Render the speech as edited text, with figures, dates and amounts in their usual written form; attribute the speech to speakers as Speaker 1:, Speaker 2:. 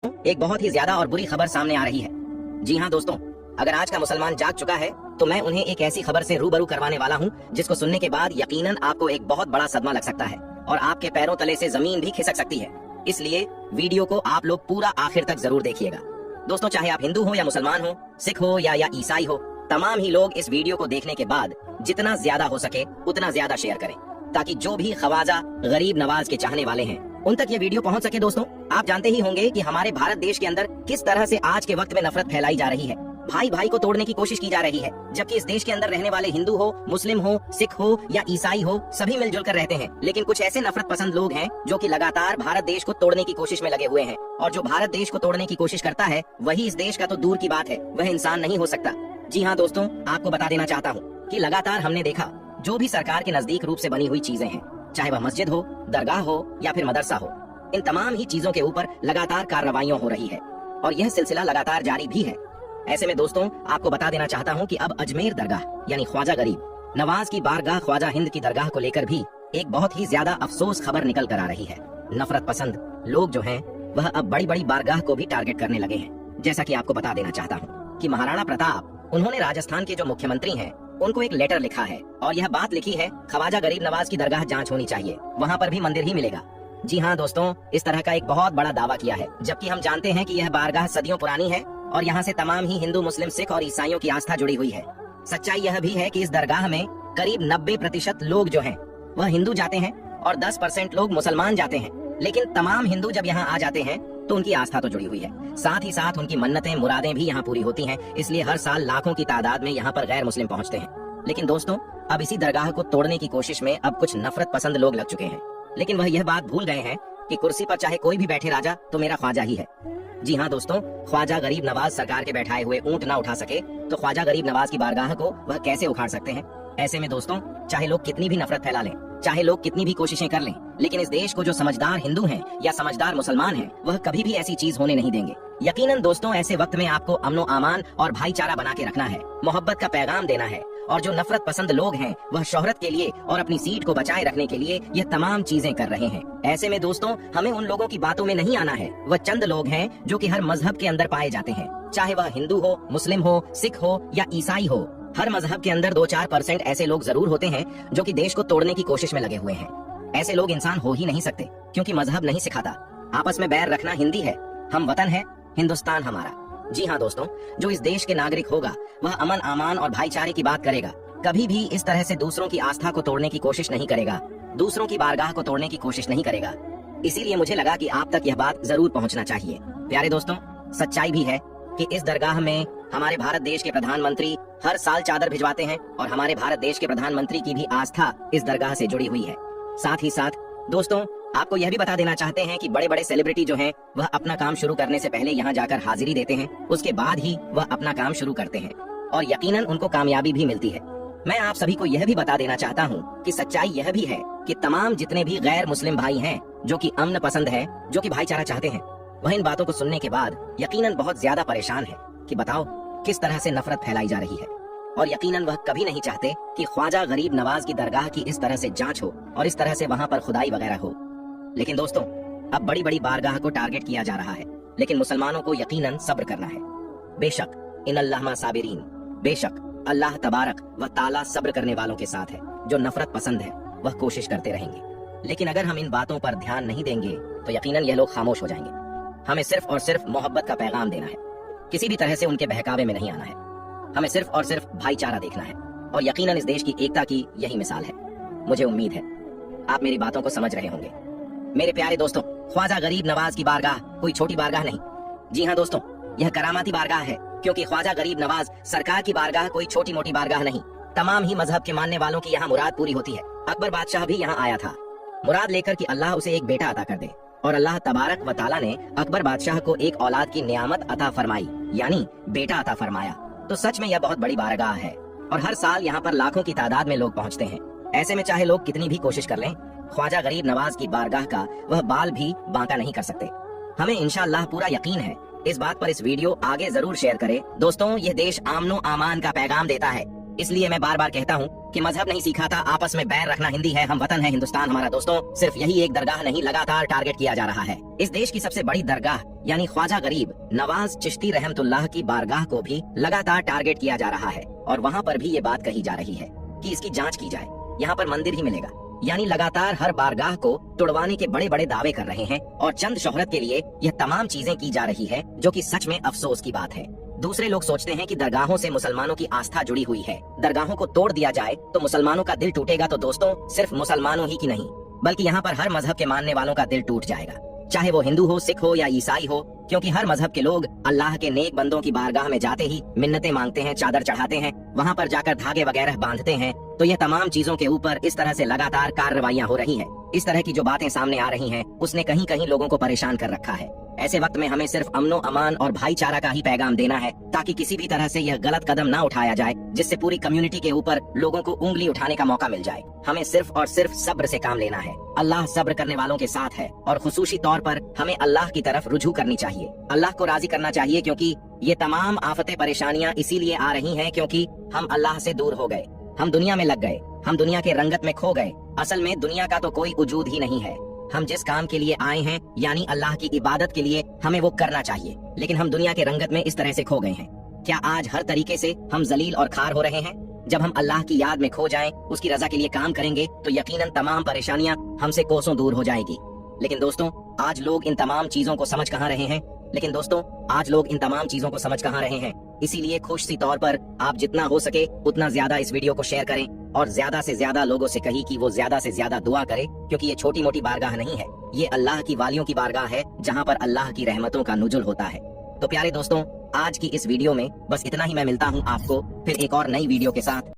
Speaker 1: एक बहुत ही ज्यादा और बुरी खबर सामने आ रही है। जी हाँ दोस्तों, अगर आज का मुसलमान जाग चुका है तो मैं उन्हें एक ऐसी खबर से रूबरू करवाने वाला हूँ जिसको सुनने के बाद यकीनन आपको एक बहुत बड़ा सदमा लग सकता है और आपके पैरों तले से जमीन भी खिसक सकती है। इसलिए वीडियो को आप लोग पूरा आखिर तक जरूर देखिएगा। दोस्तों, चाहे आप हिंदू हो या मुसलमान हो, सिख हो या ईसाई हो, तमाम ही लोग इस वीडियो को देखने के बाद जितना ज्यादा हो सके उतना ज्यादा शेयर करें ताकि जो भी ख्वाजा गरीब नवाज के चाहने वाले हैं उन तक ये वीडियो पहुंच सके। दोस्तों, आप जानते ही होंगे कि हमारे भारत देश के अंदर किस तरह से आज के वक्त में नफरत फैलाई जा रही है, भाई भाई को तोड़ने की कोशिश की जा रही है, जबकि इस देश के अंदर रहने वाले हिंदू हो, मुस्लिम हो, सिख हो या ईसाई हो, सभी मिलजुल कर रहते हैं। लेकिन कुछ ऐसे नफरत पसंद लोग हैं जो कि लगातार भारत देश को तोड़ने की कोशिश में लगे हुए हैं, और जो भारत देश को तोड़ने की कोशिश करता है वही इस देश का तो दूर की बात है, वह इंसान नहीं हो सकता। जी हाँ दोस्तों, आपको बता देना चाहता हूँ कि लगातार हमने देखा जो भी सरकार के नजदीक रूप से बनी हुई चीजें हैं, चाहे वह मस्जिद हो, दरगाह हो या फिर मदरसा हो, इन तमाम ही चीजों के ऊपर लगातार कार्रवाइयां हो रही है और यह सिलसिला लगातार जारी भी है। ऐसे में दोस्तों, आपको बता देना चाहता हूं कि अब अजमेर दरगाह यानी ख्वाजा गरीब नवाज की बारगाह ख्वाजा हिंद की दरगाह को लेकर भी एक बहुत ही ज्यादा अफसोस खबर निकल कर आ रही है। नफरत पसंद लोग जो हैं वह अब बड़ी बड़ी बारगाह को भी टारगेट करने लगे हैं। जैसा कि आपको बता देना चाहता हूँ कि महाराणा प्रताप उन्होंने राजस्थान के जो मुख्यमंत्री हैं उनको एक लेटर लिखा है और यह बात लिखी है ख्वाजा गरीब नवाज की दरगाह जांच होनी चाहिए, वहाँ पर भी मंदिर ही मिलेगा। जी हाँ दोस्तों, इस तरह का एक बहुत बड़ा दावा किया है, जबकि हम जानते हैं कि यह बारगाह सदियों पुरानी है और यहाँ से तमाम ही हिंदू, मुस्लिम, सिख और ईसाइयों की आस्था जुड़ी हुई है। सच्चाई यह भी है कि इस दरगाह में करीब 90% लोग जो हैं वह हिंदू जाते हैं और 10% लोग मुसलमान जाते हैं। लेकिन तमाम हिंदू जब यहाँ आ जाते हैं तो उनकी आस्था तो जुड़ी हुई है, साथ ही साथ उनकी मन्नतें मुरादें भी यहाँ पूरी होती हैं। इसलिए हर साल लाखों की तादाद में यहाँ पर गैर मुस्लिम पहुँचते हैं। लेकिन दोस्तों, अब इसी दरगाह को तोड़ने की कोशिश में अब कुछ नफरत पसंद लोग लग चुके हैं, लेकिन वह यह बात भूल गए हैं कि कुर्सी पर चाहे कोई भी बैठे राजा तो मेरा ख्वाजा ही है। जी हाँ दोस्तों, ख्वाजा गरीब नवाज सरकार के बैठाए हुए ऊंट ना उठा सके तो ख्वाजा गरीब नवाज की बारगाह को वह कैसे उखाड़ सकते हैं। ऐसे में दोस्तों, चाहे लोग कितनी भी नफरत फैला लें, चाहे लोग कितनी भी कोशिशें कर लें, लेकिन इस देश को जो समझदार हिंदू हैं या समझदार मुसलमान हैं वह कभी भी ऐसी चीज होने नहीं देंगे। यकीनन दोस्तों, ऐसे वक्त में आपको अमनो अमान और भाईचारा बना के रखना है, मोहब्बत का पैगाम देना है, और जो नफरत पसंद लोग हैं वह शोहरत के लिए और अपनी सीट को बचाए रखने के लिए यह तमाम चीजें कर रहे हैं। ऐसे में दोस्तों, हमें उन लोगों की बातों में नहीं आना है। वह चंद लोग हैं जो कि हर मजहब के अंदर पाए जाते हैं, चाहे वह हिंदू हो, मुस्लिम हो, सिख हो या ईसाई हो। हर मजहब के अंदर 2-4% ऐसे लोग जरूर होते हैं जो कि देश को तोड़ने की कोशिश में लगे हुए हैं। ऐसे लोग इंसान हो ही नहीं सकते, क्योंकि मजहब नहीं सिखाता। आपस में बैर रखना हिंदी है, हम वतन है, हिंदुस्तान हमारा। जी हाँ दोस्तों, जो इस देश के नागरिक होगा वह अमन, अमान और भाईचारे की बात करेगा, कभी भी इस तरह से दूसरों की आस्था को तोड़ने की कोशिश नहीं करेगा, दूसरों की बारगाह को तोड़ने की कोशिश नहीं करेगा। इसीलिए मुझे लगा कि आप तक यह बात जरूर पहुंचना चाहिए। प्यारे दोस्तों, सच्चाई भी है कि इस दरगाह में हमारे भारत देश के प्रधानमंत्री हर साल चादर भिजवाते हैं और हमारे भारत देश के प्रधानमंत्री की भी आस्था इस दरगाह से जुड़ी हुई है। साथ ही साथ दोस्तों, आपको यह भी बता देना चाहते हैं कि बड़े बड़े सेलिब्रिटी जो हैं वह अपना काम शुरू करने से पहले यहाँ जाकर हाजिरी देते हैं, उसके बाद ही वह अपना काम शुरू करते हैं और यकीनन उनको कामयाबी भी मिलती है। मैं आप सभी को यह भी बता देना चाहता हूँ कि सच्चाई यह भी है कि तमाम जितने भी गैर मुस्लिम भाई हैं जो कि अमन पसंद है, जो कि भाईचारा चाहते हैं, वह इन बातों को सुनने के बाद यकीनन बहुत ज्यादा परेशान है कि बताओ किस तरह से नफरत फैलाई जा रही है। और यकीनन वह कभी नहीं चाहते कि ख्वाजा गरीब नवाज की दरगाह की इस तरह से जांच हो और इस तरह से वहां पर खुदाई वगैरह हो। लेकिन दोस्तों, अब बड़ी बड़ी बारगाह को टारगेट किया जा रहा है, लेकिन मुसलमानों को यकीनन सब्र करना है। बेशक इन्नल्लाह मा साबिरीन, बेशक अल्लाह तबारक व ताला सब्र करने वालों के साथ है। जो नफरत पसंद है वह कोशिश करते रहेंगे, लेकिन अगर हम इन बातों पर ध्यान नहीं देंगे तो यकीनन यह लोग खामोश हो जाएंगे। हमें सिर्फ और सिर्फ मोहब्बत का पैगाम देना है, किसी भी तरह से उनके बहकावे में नहीं आना है। हमें सिर्फ और सिर्फ भाईचारा देखना है और यकीनन इस देश की एकता की यही मिसाल है। मुझे उम्मीद है आप मेरी बातों को समझ रहे होंगे। मेरे प्यारे दोस्तों, ख्वाजा गरीब नवाज की बारगाह कोई छोटी बारगाह नहीं। जी हाँ दोस्तों, यह करामाती बारगाह है, क्योंकि ख्वाजा गरीब नवाज सरकार की बारगाह कोई छोटी मोटी बारगाह नहीं। तमाम ही मजहब के मानने वालों की यहाँ मुराद पूरी होती है। अकबर बादशाह भी यहाँ आया था मुराद लेकर कि अल्लाह उसे एक बेटा अता कर दे, और अल्लाह तबारक व ताला ने अकबर बादशाह को एक औलाद की नियामत अता फरमाई, यानी बेटा अता फरमाया। तो सच में यह बहुत बड़ी बारगाह है और हर साल यहाँ पर लाखों की तादाद में लोग पहुँचते हैं। ऐसे में चाहे लोग कितनी भी कोशिश कर लें, ख्वाजा गरीब नवाज की बारगाह का वह बाल भी बांका नहीं कर सकते। हमें इंशाअल्लाह पूरा यकीन है। इस बात पर इस वीडियो आगे जरूर शेयर करें। दोस्तों, यह देश आमनो आमान का पैगाम देता है। इसलिए मैं बार बार कहता हूँ कि मजहब नहीं सिखाता आपस में बैर रखना हिंदी है, हम वतन है हिंदुस्तान हमारा। दोस्तों, सिर्फ यही एक दरगाह नहीं लगातार टारगेट किया जा रहा है। इस देश की सबसे बड़ी दरगाह यानी ख्वाजा गरीब नवाज चिश्ती रहमतुल्लाह की बारगाह को भी लगातार टारगेट किया जा रहा है और वहाँ पर भी ये बात कही जा रही है कि इसकी जांच की जाए, यहाँ पर मंदिर ही मिलेगा। यानी लगातार हर बारगाह को तुड़वाने के बड़े बड़े दावे कर रहे हैं और चंद शोहरत के लिए यह तमाम चीजें की जा रही है, जो कि सच में अफसोस की बात है। दूसरे लोग सोचते हैं कि दरगाहों से मुसलमानों की आस्था जुड़ी हुई है, दरगाहों को तोड़ दिया जाए तो मुसलमानों का दिल टूटेगा। तो दोस्तों, सिर्फ मुसलमानों ही की नहीं बल्कि यहाँ पर हर मजहब के मानने वालों का दिल टूट जाएगा, चाहे वो हिंदू हो, सिख हो या ईसाई हो, क्योंकि हर मजहब के लोग अल्लाह के नेक बंदों की बारगाह में जाते ही मिन्नतें मांगते हैं, चादर चढ़ाते हैं, वहाँ पर जाकर धागे वगैरह बांधते हैं। तो यह तमाम चीजों के ऊपर इस तरह से लगातार कार्रवाइयां हो रही हैं। इस तरह की जो बातें सामने आ रही हैं, उसने कहीं कहीं लोगों को परेशान कर रखा है। ऐसे वक्त में हमें सिर्फ अमनो अमान और भाईचारा का ही पैगाम देना है, ताकि किसी भी तरह से यह गलत कदम ना उठाया जाए जिससे पूरी कम्युनिटी के ऊपर लोगों को उंगली उठाने का मौका मिल जाए। हमें सिर्फ और सिर्फ सब्र से काम लेना है। अल्लाह सब्र करने वालों के साथ है और खुसूसी तौर पर हमें अल्लाह की तरफ रुजू करनी चाहिए, अल्लाह को राजी करना चाहिए, क्योंकि ये तमाम आफतें परेशानियां इसीलिए आ रही हैं क्योंकि हम अल्लाह से दूर हो गए, हम दुनिया में लग गए, हम दुनिया के रंगत में खो गए। असल में दुनिया का तो कोई वजूद ही नहीं है। हम जिस काम के लिए आए हैं यानी अल्लाह की इबादत के लिए, हमें वो करना चाहिए, लेकिन हम दुनिया के रंगत में इस तरह से खो गए हैं। क्या आज हर तरीके से हम जलील और खार हो रहे हैं? जब हम अल्लाह की याद में खो जाएं, उसकी रजा के लिए काम करेंगे तो यकीनन तमाम परेशानियां हमसे कोसों दूर हो जाएगी। लेकिन दोस्तों, आज लोग इन तमाम चीजों को समझ कहाँ रहे हैं? इसीलिए खुशी तौर पर आप जितना हो सके उतना ज्यादा इस वीडियो को शेयर करें और ज्यादा से ज्यादा लोगों से कही कि वो ज्यादा से ज्यादा दुआ करें, क्योंकि ये छोटी मोटी बारगाह नहीं है, ये अल्लाह की वालियों की बारगाह है जहाँ पर अल्लाह की रहमतों का नुजुल होता है। तो प्यारे दोस्तों, आज की इस वीडियो में बस इतना ही। मैं मिलता हूँ आपको फिर एक और नई वीडियो के साथ।